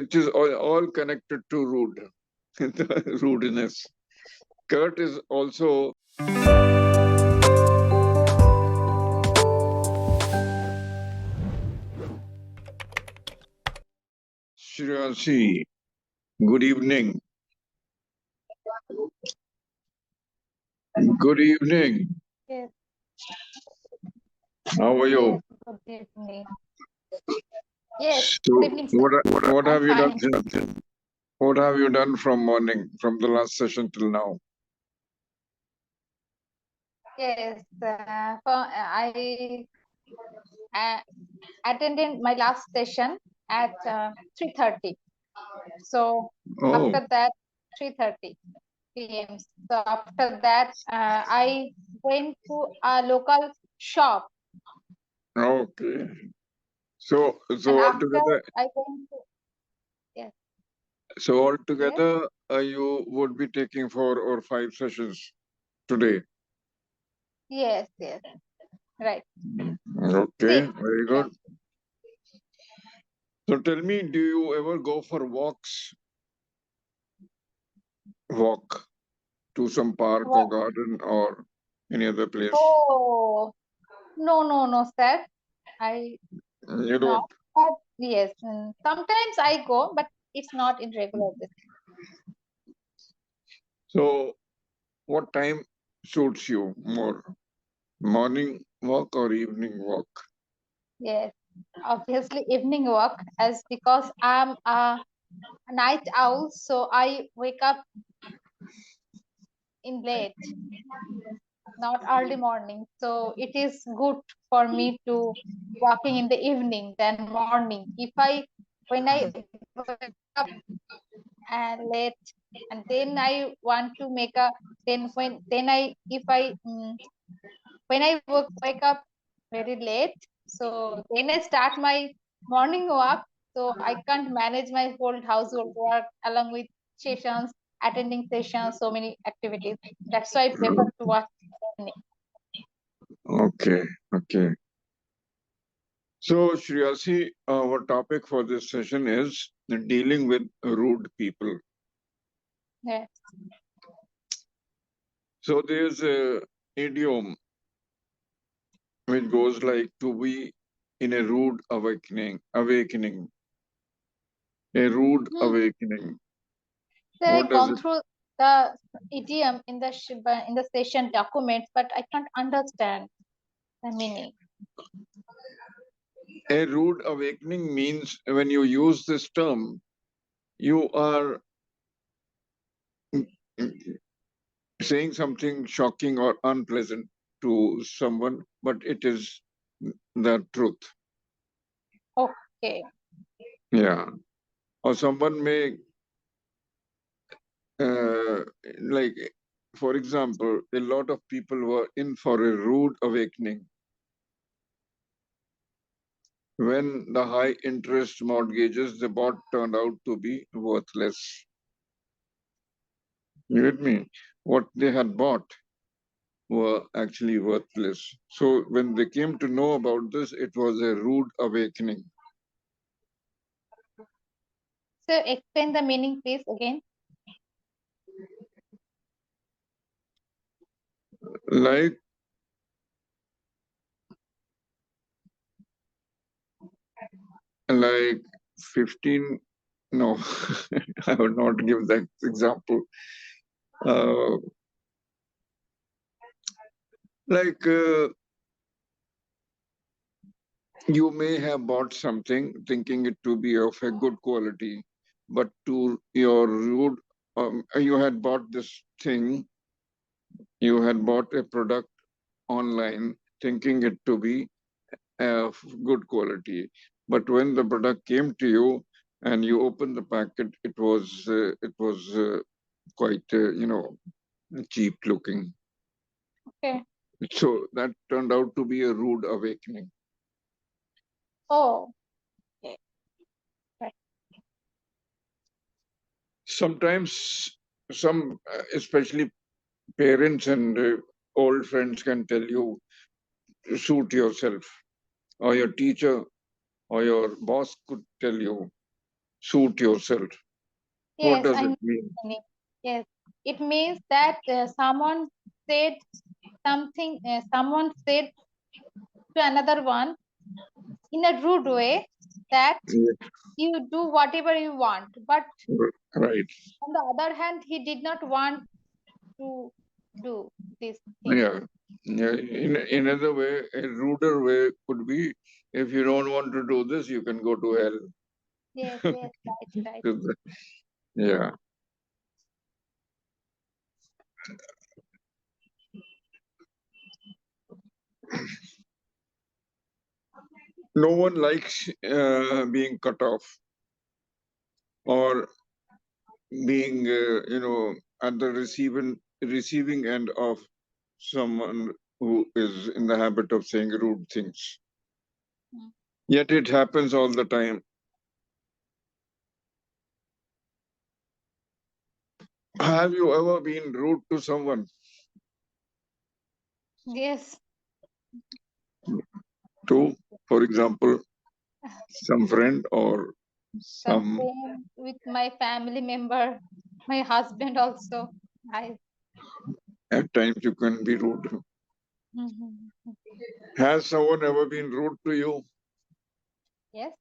which is all connected to rude, the rudeness. Curt is also Shirasi. Good evening. Good evening. Yes, How are you? yes, good evening. Yes, So, good evening, sir. what I'm have you done fine. since? What have you done from morning, from the last session till now? Yes, I attended my last session at 3:30. So Oh, after that, 3:30 p.m. So after that, I went to a local shop, okay. So, and so after altogether, I went to, yes, so yes, altogether, you would be taking 4 or 5 sessions today. yes, right. Okay, Six. very Yes. good. So tell me, do you ever go for walks? Walk to some park or What? garden or any other place? Oh, no, sir. I You not. don't. But yes, sometimes I go, but it's not in regular basis. So what time suits you more? Morning walk or evening walk? Yes, obviously evening walk, as because I'm a night owl, so I wake up in late, not early morning. So it is good for me to walking in the evening than morning. If I when I wake up and late, and then I want to make a then when then I if I when I wake up very late, so then I start my morning walk. So I can't manage my whole household work along with sessions, attending sessions, so many activities. That's why I prefer to watch evening. Okay, okay. So Shriyasi, our topic for this session is dealing with rude people. Yes. So there's a idiom which goes like to be in a rude awakening, a rude Hmm. awakening. So I What does gone it? through the idiom in the in the session documents, but I can't understand the meaning. A rude awakening means when you use this term, you are saying something shocking or unpleasant to someone, but it is the truth. Okay. Yeah. Or someone may, uh, like, for example, a lot of people were in for a rude awakening when the high interest mortgages they bought turned out to be worthless. You get me? What they had bought were actually worthless. So when they came to know about this, it was a rude awakening. So explain the meaning, please, again. Like, 15, no, I would not give that example. Uh, like, you may have bought something thinking it to be of a good quality, but to your rude, you had bought this thing, you had bought a product online thinking it to be of good quality. But when the product came to you and you opened the packet, it was quite cheap looking. Okay. So that turned out to be a rude awakening. Oh, okay. Right. Sometimes especially parents and old friends can tell you, suit yourself, or your teacher or your boss could tell you, suit yourself. What Yes, does I it know mean? the meaning. Yes, it means that someone said something, someone said to another one in a rude way that Yeah, you do whatever you want. But right. on the other hand, he did not want to do this thing. Yeah. Yeah. In another way, a ruder way could be, if you don't want to do this, you can go to Yes, hell. yes, right, right. Yeah. No one likes being cut off or being, at the receiving end of someone who is in the habit of saying rude things. Mm. Yet it happens all the time. Have you ever been rude to someone? Yes, To, for example, some friend or some some, friend with my family member, my husband also. I. at times you can be rude. Mhm. Has someone ever been rude to you? Yes.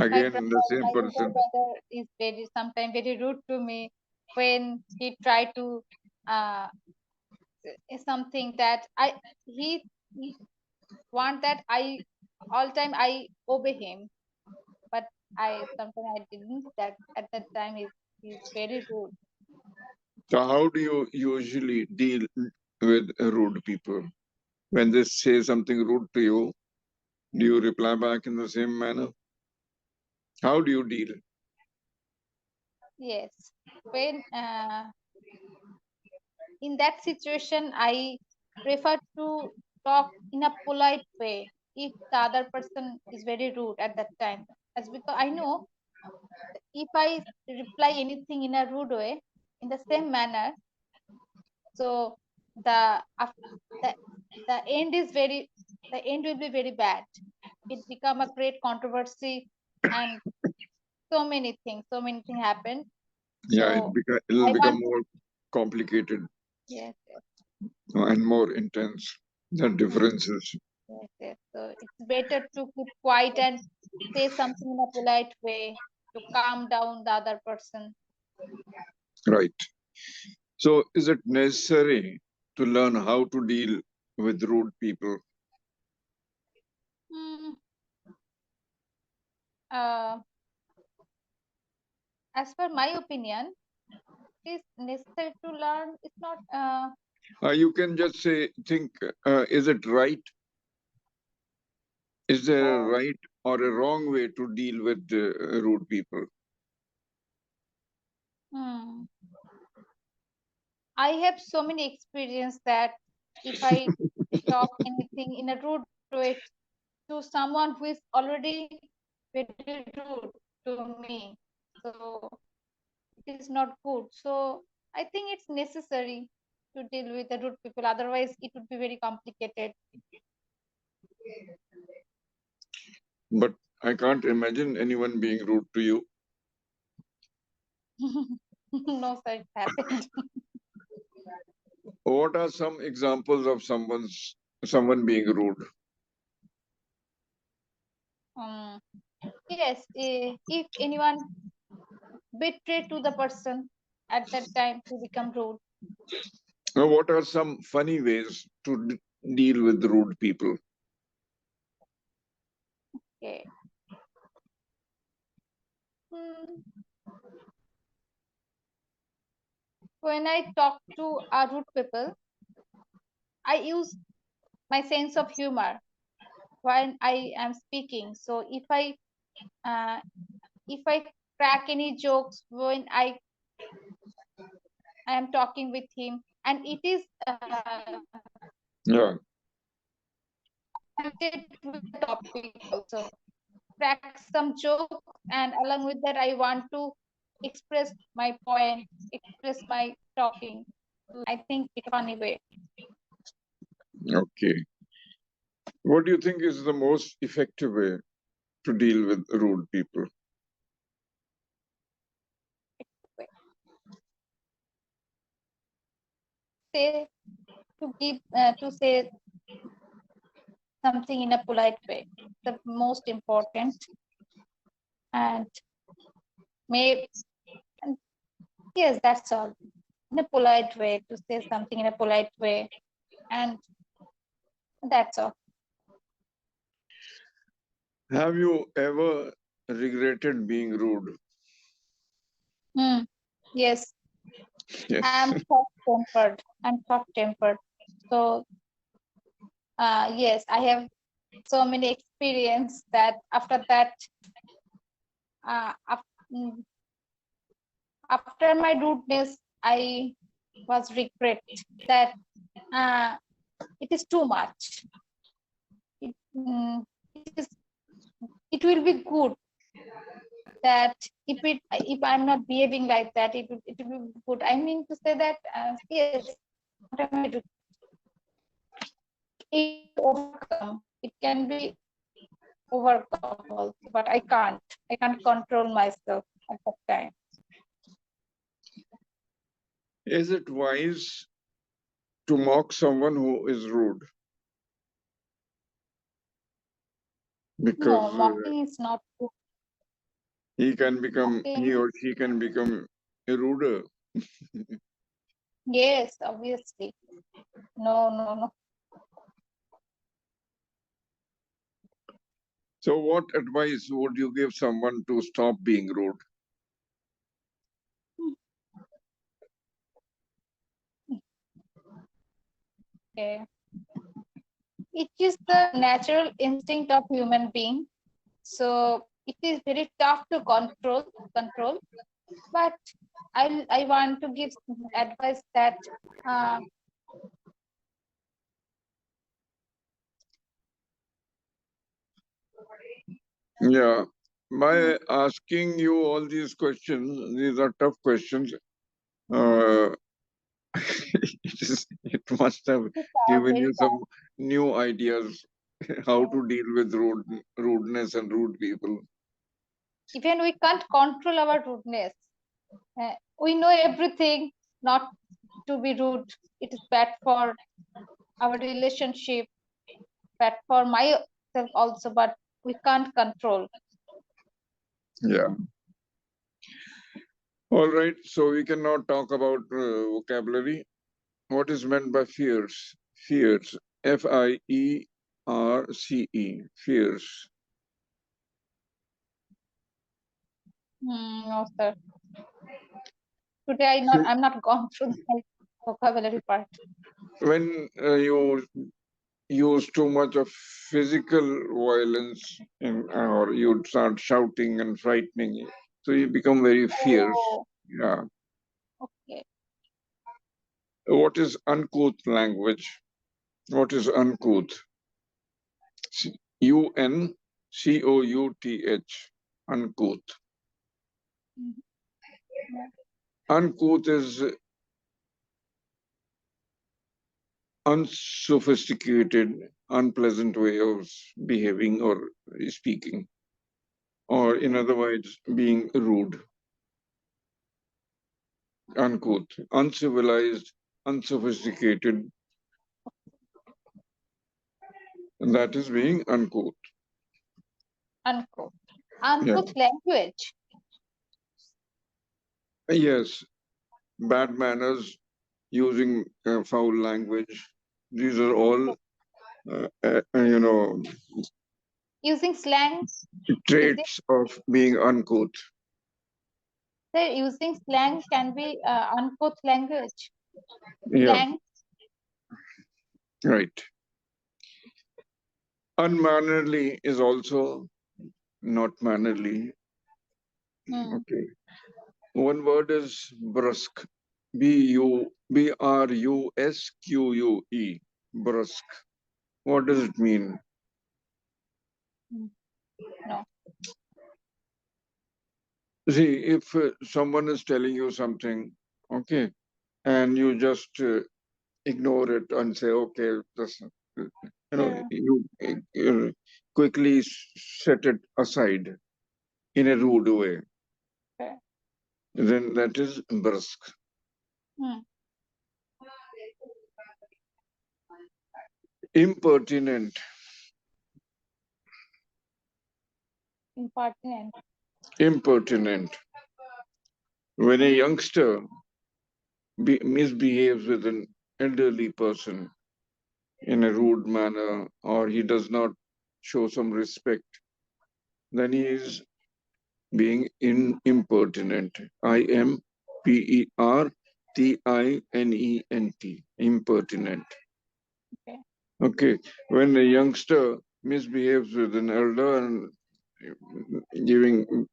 My Again, the brother, same my younger person. brother is very sometimes very rude to me when he try to uh something that he want that I all time I obey him, but I sometimes I didn't. That at that time he's very rude. So how do you usually deal with rude people? When they say something rude to you, do you reply back in the same manner? How do you deal? Yes, when in that situation I prefer to talk in a polite way if the other person is very rude at that time, as because I know if I reply anything in a rude way in the same manner, so the the the end is very the end will be very bad. It become a great controversy and so many things happen. Yeah, So it'll I become want to. more complicated Yes, yes. and more intense. The Hmm. differences, Yes, yes. So it's better to keep quiet and say something in a polite way to calm down the other person. right? So, is it necessary to learn how to deal with rude people? Mm, uh, as per my opinion, it is necessary to learn. It's not. You can just say, think, is it right? Is there a Oh, right or a wrong way to deal with rude people? hmm. I have so many experience that if I talk anything in a rude way to someone who is already very rude to me, so it is not good. So I think it's necessary to deal with the rude people. Otherwise, it would be very complicated. But I can't imagine anyone being rude to you. No such happened. What are some examples of someone being rude? um, yes, if anyone betray to the person at that time, he become rude. What are some funny ways to deal with rude people? Okay. Hmm. When I talk to a rude people, I use my sense of humor when I am speaking. So uh, if I crack any jokes when I am talking with him, and it is Yeah, related with the topic also. Crack some jokes, and along with that, I want to express my point, express my talking. I think it's a funny way. okay. What do you think is the most effective way? to deal with rude people? Say to say something in a polite way. The most important, and may and yes, that's all. In a polite way, to say something in a polite way, and that's all. Have you ever regretted being rude? Yes, Yes. I'm short tempered. I'm short tempered. So yes, I have so many experience that after that, uh, af- mm, after my rudeness, I was regret that uh, it is too much. It, it is. It will be good that if I'm not behaving like that, it will be good. I mean to say that yes, it overcome. It can be overcome also, but I can't. I can't control myself at that time. Is it wise to mock someone who is rude? Because No, mocking is not good. he Mocking, or she can become a ruder. yes, obviously. No, no, no. So, what advice would you give someone to stop being rude? Okay. It is the natural instinct of human being. So it is very tough to control. But I want to give advice that uh, Yeah. By asking you all these questions, these are tough questions. Uh, it must have these are given very you some new ideas how to deal with rudeness and rude people. even we can't control our rudeness. We know everything not to be rude. It is bad for our relationship, bad for myself also, but we can't control. Yeah. All right. So we can now talk about vocabulary. What is meant by fierce? Fierce. Fierce. Fierce. No, sir. Today I'm not gone through the vocabulary part. When you use too much of physical violence or you start shouting and frightening, so you become very fierce. Oh, Yeah. okay. What is uncouth language? What is uncouth? Uncouth. Uncouth. Mhm. Yeah. Uncouth is unsophisticated, unpleasant way of behaving or speaking, or in other words, being rude. Uncouth, uncivilized, unsophisticated. That is being uncouth. Uncouth. Yeah. Uncouth language. Yes, bad manners, using foul language. These are all, you know, Using slang. Is it traits of being uncouth. that using slang can be uncouth language? Yeah, Slang. right. Unmannerly is also not mannerly. Hmm. Okay. One word is brusque. Brusque. Brusque. What does it mean? Hmm. No. See, if someone is telling you something, okay, and you just ignore it and say, okay, this. you quickly set it aside in a rude way, Okay. then that is brusque. Hmm. Impertinent. Impertinent. Impertinent. When a youngster misbehaves with an elderly person in a rude manner, or he does not show some respect, then he is being impertinent. Impertinent. Impertinent. Okay. Okay. When a youngster misbehaves with an elder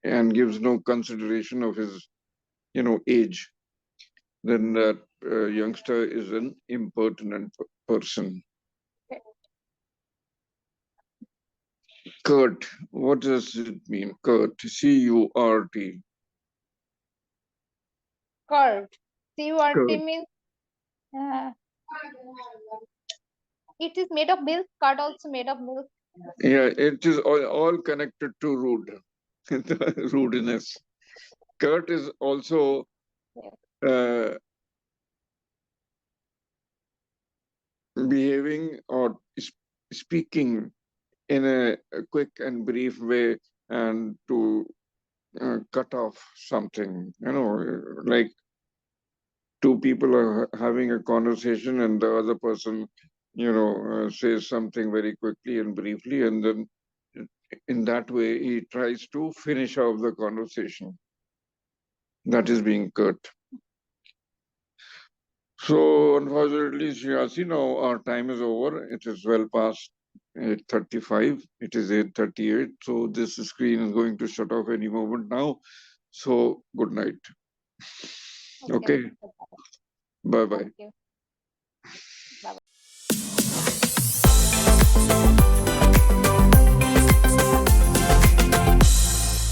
and gives no consideration of his age, then that youngster is an impertinent person. Okay. Curt. What does it mean? Curt. Curt. Curd. CURT Curt. means uh, it is made of milk. Curd also made of milk. Yeah, it is all connected to rude. Rudeness. Curt is also Yes. uh, behaving or speaking in a quick and brief way and to cut off something. Like two people are having a conversation and the other person, says something very quickly and briefly, and then in that way he tries to finish off the conversation. That is being cut. So unfortunately, Shiasi, now our time is over. It is well past 8:35. It is 8:38. So this screen is going to shut off any moment now. So good night. Okay. Okay. Bye bye. Thank you.